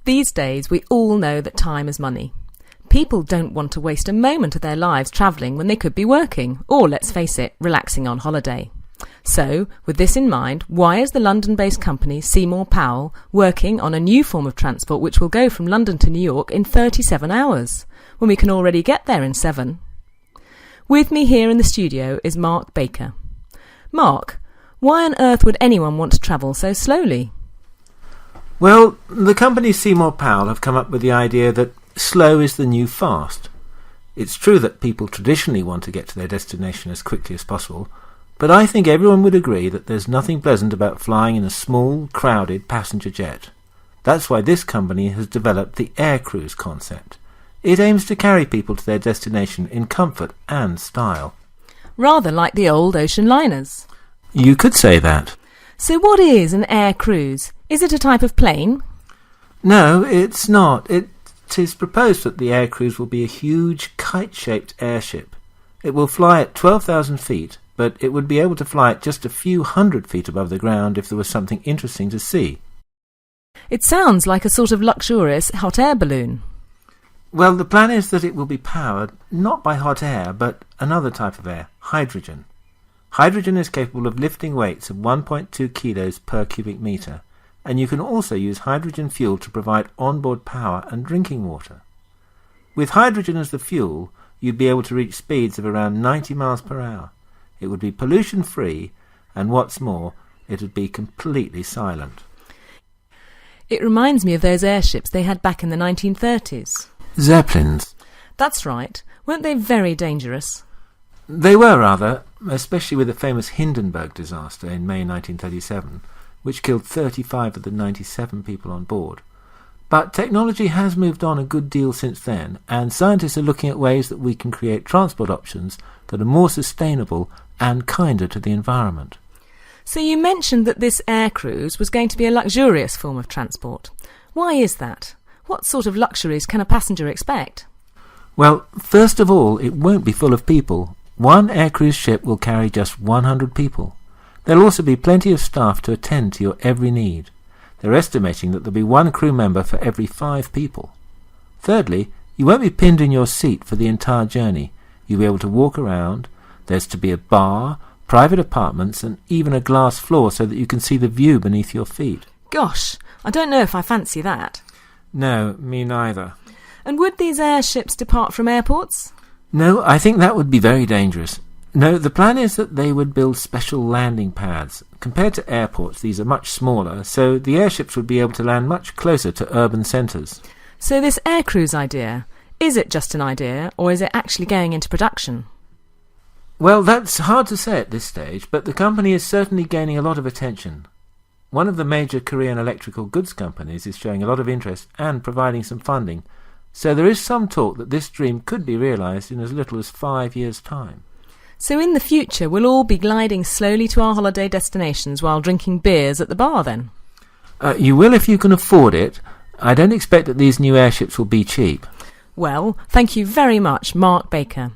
These days, we all know that time is money. People don't want to waste a moment of their lives travelling when they could be working, or, let's face it, relaxing on holiday. So, with this in mind, why is the London-based company Seymour Powell working on a new form of transport which will go from London to New York in 37 hours, when we can already get there in 7? With me here in the studio is Mark Baker. Mark, why on earth would anyone want to travel so slowly? Well, the company Seymour Powell have come up with the idea that slow is the new fast. It's true that people traditionally want to get to their destination as quickly as possible, but I think everyone would agree that there's nothing pleasant about flying in a small, crowded passenger jet. That's why this company has developed the Aircruise concept. It aims to carry people to their destination in comfort and style. Rather like the old ocean liners. You could say that. So what is an Aircruise? Is it a type of plane? No, it's not. It is proposed that the Aircruise will be a huge kite-shaped airship. It will fly at 12,000 feet, but it would be able to fly at just a few hundred feet above the ground if there was something interesting to see. It sounds like a sort of luxurious hot air balloon. Well, the plan is that it will be powered not by hot air, but another type of air, hydrogen. Hydrogen is capable of lifting weights of 1.2 kilos per cubic metre, and you can also use hydrogen fuel to provide onboard power and drinking water. With hydrogen as the fuel, you'd be able to reach speeds of around 90 miles per hour. It would be pollution-free, and what's more, it would be completely silent. It reminds me of those airships they had back in the 1930s. Zeppelins. That's right. Weren't they very dangerous? They were rather, especially with the famous Hindenburg disaster in May 1937, which killed 35 of the 97 people on board. But technology has moved on a good deal since then, and scientists are looking at ways that we can create transport options that are more sustainable and kinder to the environment. So you mentioned that this Aircruise was going to be a luxurious form of transport. Why is that? What sort of luxuries can a passenger expect? Well, first of all, it won't be full of people. One Aircruise ship will carry just 100 people. There'll also be plenty of staff to attend to your every need. They're estimating that there'll be one crew member for every 5 people. Thirdly, you won't be pinned in your seat for the entire journey. You'll be able to walk around. There's to be a bar, private apartments, and even a glass floor so that you can see the view beneath your feet. Gosh, I don't know if I fancy that. No, me neither. And would these airships depart from airports? No, I think that would be very dangerous. No, the plan is that they would build special landing pads. Compared to airports, these are much smaller, so the airships would be able to land much closer to urban centres. So this Aircruise idea, is it just an idea, or is it actually going into production? Well, that's hard to say at this stage, but the company is certainly gaining a lot of attention. One of the major Korean electrical goods companies is showing a lot of interest and providing some funding, so there is some talk that this dream could be realised in as little as 5 years' time. So in the future, we'll all be gliding slowly to our holiday destinations while drinking beers at the bar, then? You will if you can afford it. I don't expect that these new airships will be cheap. Well, thank you very much, Mark Baker.